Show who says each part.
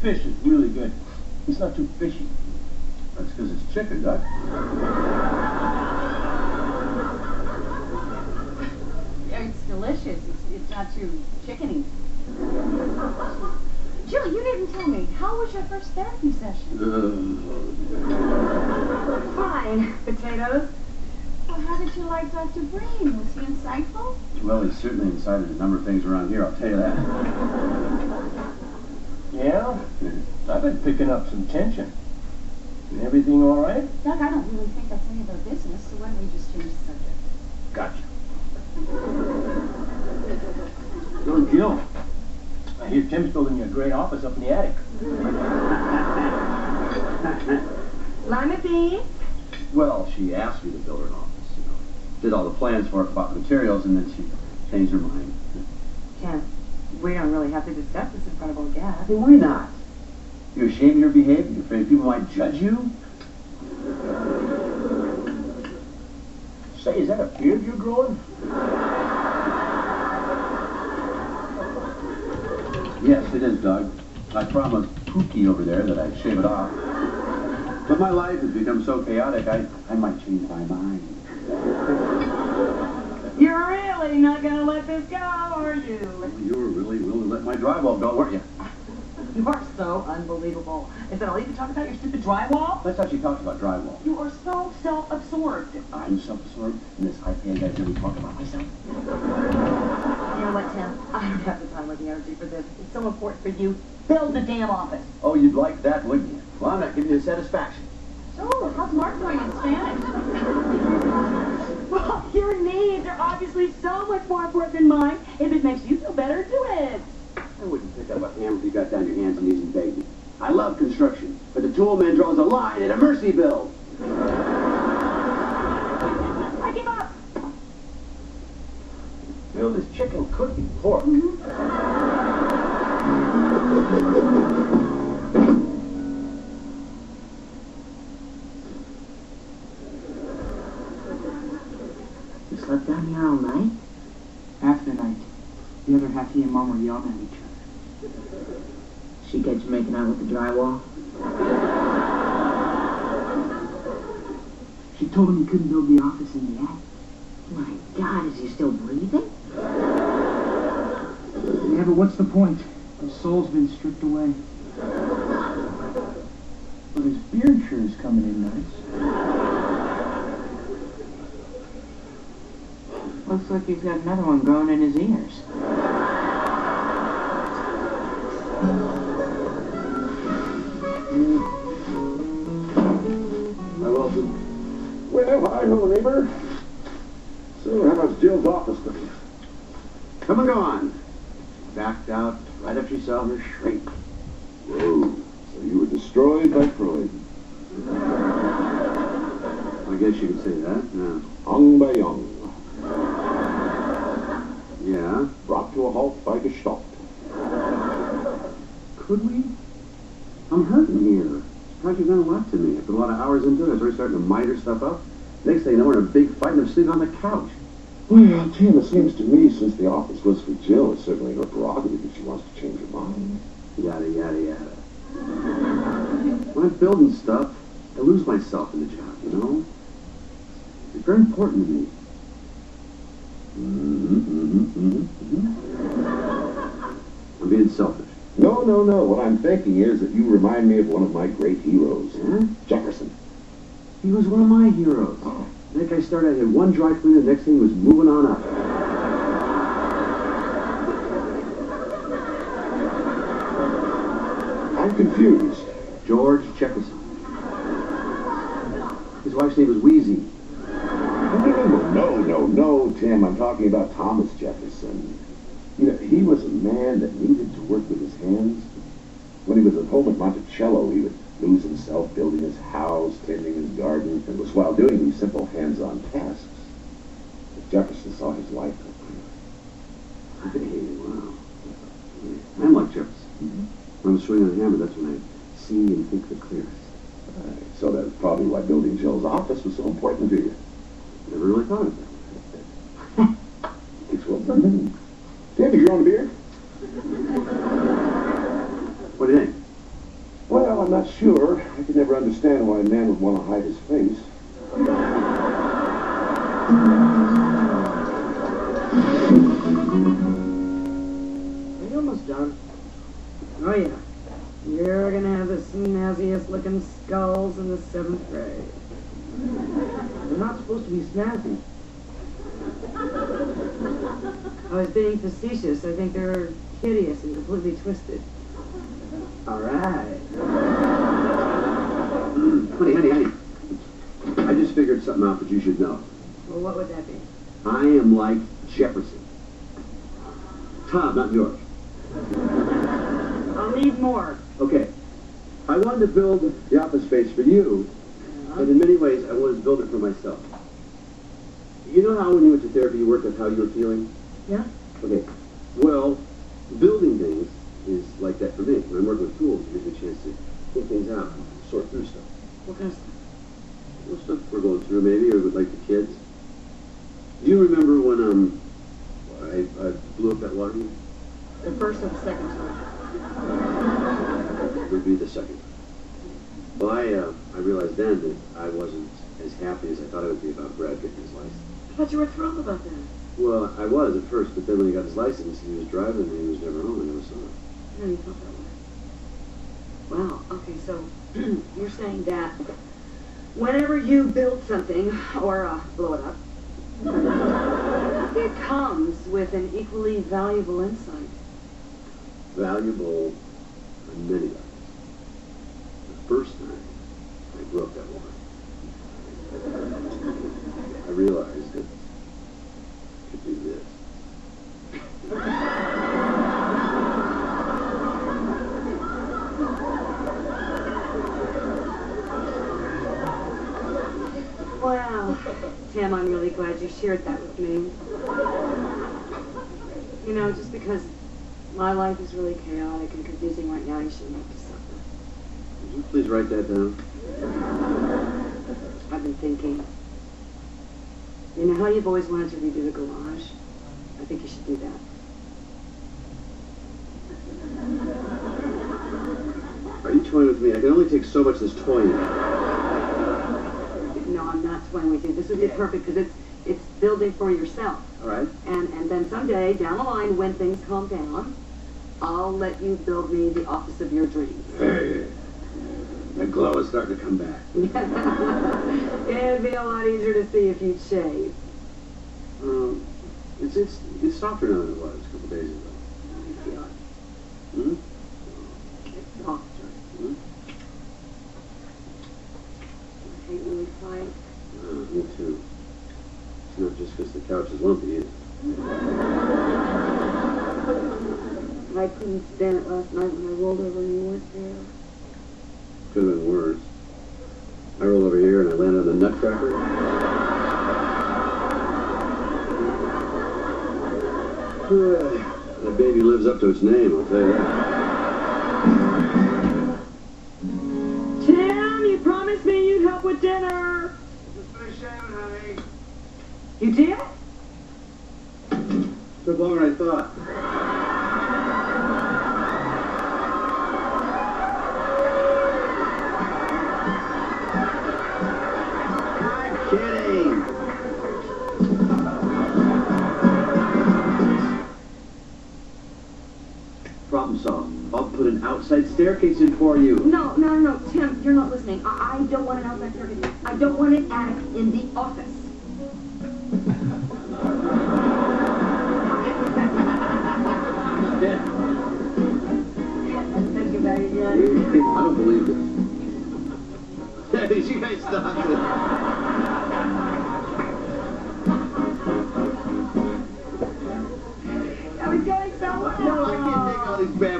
Speaker 1: fish is really good. It's not too fishy.
Speaker 2: That's because it's chicken, Doc.
Speaker 3: It's delicious. It's not too chickeny. Jill, you didn't tell me. How was your first therapy session? Fine. Potatoes? Well, how did you like Dr. Breen? Was he insightful?
Speaker 2: Well, he's certainly incited a number of things around here, I'll tell you that.
Speaker 1: Yeah? I've been picking up some tension. Everything all right?
Speaker 3: Doug, I don't really think that's any of our business, so why don't we just change the subject?
Speaker 1: Gotcha. So, Jill, I hear Tim's building you a great office up in the attic.
Speaker 3: Lima beans?
Speaker 2: Well, she asked me to build her an office, you know. Did all the plans for it, bought the materials, and then she changed her mind.
Speaker 3: Tim, we don't really have to discuss this in front of our guests.
Speaker 2: Hey, why not? You ashamed of your behavior? You afraid people might judge you?
Speaker 1: Say, is that a beard you're growing?
Speaker 2: Yes, it is, Doug. I promised Pookie over there that I'd shave it off. But my life has become so chaotic, I might change my mind.
Speaker 3: You're really not going to let this go, are you?
Speaker 2: You were really willing to let my drywall go, weren't you?
Speaker 3: You are so unbelievable. Is that all you can talk about, your stupid drywall?
Speaker 2: That's how she talks about drywall.
Speaker 3: You are so self-absorbed.
Speaker 2: I'm self-absorbed, and this high-paying guy really talk about myself.
Speaker 3: You know what, Tim? I don't have the time or the energy for this. It's so important for you. Build the damn office.
Speaker 2: Oh, you'd like that, wouldn't you? Well, I'm not giving you the satisfaction.
Speaker 3: So, how's Mark doing in Spanish? Well, your needs are obviously so much more important than mine. If it makes you feel better, do it.
Speaker 2: I wouldn't pick up a hammer if you got down your hands and knees and begged me. I love construction, but the tool man draws a line at a mercy bill.
Speaker 3: I give up.
Speaker 1: You know, this chicken could be pork.
Speaker 4: You slept down here all night?
Speaker 5: Half the night. The other half he and Mom were yelling at each other.
Speaker 4: She got you making out with the drywall?
Speaker 5: She told him he couldn't build the office in the attic.
Speaker 4: My God, is he still breathing?
Speaker 5: Yeah, but what's the point? His soul's been stripped away. But his beard sure is coming in nice.
Speaker 4: Looks like he's got another one growing in his ears.
Speaker 2: Hi, Wilson. Well, hi, hello, neighbor. So, how's Jill's office looking? Come and go on. Backed out right after she saw her shrink. Whoa. So you were destroyed by Freud. I guess you could say that, yeah. Hung by young. Yeah? Brought to a halt by Gestalt. Could we? I'm hurting here. This project meant a lot to me. I put a lot of hours into it. I started starting to miter stuff up. Next thing you know, we're in a big fight and I'm sleeping on the couch.
Speaker 6: Well, Tim, it seems to me, since the office was for Jill, it's certainly her prerogative if she wants to change her mind.
Speaker 2: Yada, yada, yada. When I'm building stuff, I lose myself in the job, you know? It's very important to me. I'm being selfish.
Speaker 6: No. What I'm thinking is that you remind me of one of my great heroes.
Speaker 2: Huh?
Speaker 6: Jefferson.
Speaker 2: He was one of my heroes. That guy started, I had one dry cleaner, the next thing was moving on up.
Speaker 6: I'm confused.
Speaker 2: George Jefferson. His wife's name was Wheezy.
Speaker 6: No, Tim. I'm talking about Thomas Jefferson. You know, he was a man that needed to work with his hands. When he was at home at Monticello, he would lose himself building his house, tending his garden, and was while doing these simple hands-on tasks. But Jefferson saw his life go clear.
Speaker 2: Hey, wow. I'm like Jefferson. When I'm swinging a hammer, that's when I see and think the clearest.
Speaker 6: So that's probably why building Jill's office was so important to you.
Speaker 2: Never really thought of that.
Speaker 6: It's well done. Tim, did you want a beer?
Speaker 2: What do you think?
Speaker 6: not sure. I could never understand why a man would want to hide his face.
Speaker 7: Are you almost done? Oh, yeah. You're gonna have the snazziest looking skulls in the 7th grade. They're not supposed to be snazzy. I was being facetious. I think they're hideous and completely twisted.
Speaker 2: All right. honey. I just figured something out that you should know.
Speaker 7: Well, what would that be?
Speaker 2: I am like Jefferson. Tom, not yours.
Speaker 7: I'll need more.
Speaker 2: Okay. I wanted to build the office space for you, but in many ways I wanted to build it for myself. You know how when you went to therapy you worked out how you were feeling?
Speaker 7: Yeah?
Speaker 2: Okay. Well, building things is like that for me. When I'm working with tools, it gives me a chance to think things out, sort through stuff.
Speaker 7: What kind of stuff?
Speaker 2: Well, stuff we're going through maybe, or with like the kids. Do you remember when I blew up that water heater?
Speaker 7: The first or the second time?
Speaker 2: It would be the second. Well, I realized then that I wasn't as happy as I thought I would be about Brad getting his license.
Speaker 7: I thought you were thrilled about that.
Speaker 2: Well, I was at first, but then when he got his license, he was driving and he was never home. I never saw him.
Speaker 7: No, you felt that way. Wow. Okay, so you're saying that whenever you build something or blow it up, it comes with an equally valuable insight.
Speaker 2: Valuable on many levels. The first time I blew up that water, I realized that I could do this.
Speaker 3: Wow. Tim, I'm really glad you shared that with me. You know, just because my life is really chaotic and confusing right now, you shouldn't have to suffer.
Speaker 2: Would you please write that down?
Speaker 3: I've been thinking. You know how you've always wanted to redo the garage? I think you should do that.
Speaker 2: Are you toying with me? I can only take so much of this toying.
Speaker 3: No, I'm not toying with you. This would be perfect because it's building for yourself.
Speaker 2: All right.
Speaker 3: And then someday, down the line, when things calm down, I'll let you build me the office of your dreams.
Speaker 2: Hey, that glow is starting to come back.
Speaker 3: It'd be a lot easier to see if you'd shave.
Speaker 2: It's softer now than it was a couple days ago.
Speaker 3: I feel it.
Speaker 2: Hmm?
Speaker 3: It's softer.
Speaker 2: Hmm?
Speaker 3: I hate when we fight.
Speaker 2: Me too. It's not just because the couch is lumpy either.
Speaker 3: I couldn't stand it last night when I rolled over and you weren't there.
Speaker 2: Could have been worse. I rolled over here and I landed on the nutcracker. That baby lives up to its name, I'll tell you that.
Speaker 7: Tim, you promised me you'd help with dinner.
Speaker 2: Just finished shaving, honey.
Speaker 7: You did?
Speaker 2: Took longer than I thought. I'm kidding. Problem solved. I'll put an outside staircase in for you.
Speaker 3: No, Tim, you're not listening. I don't want an outside circuit. I don't want an attic in the office.
Speaker 2: Yeah.
Speaker 3: Let's get back again.
Speaker 2: I don't believe this. Hey, you guys stop it.
Speaker 3: I was going so well.
Speaker 2: No, I can't take all these bad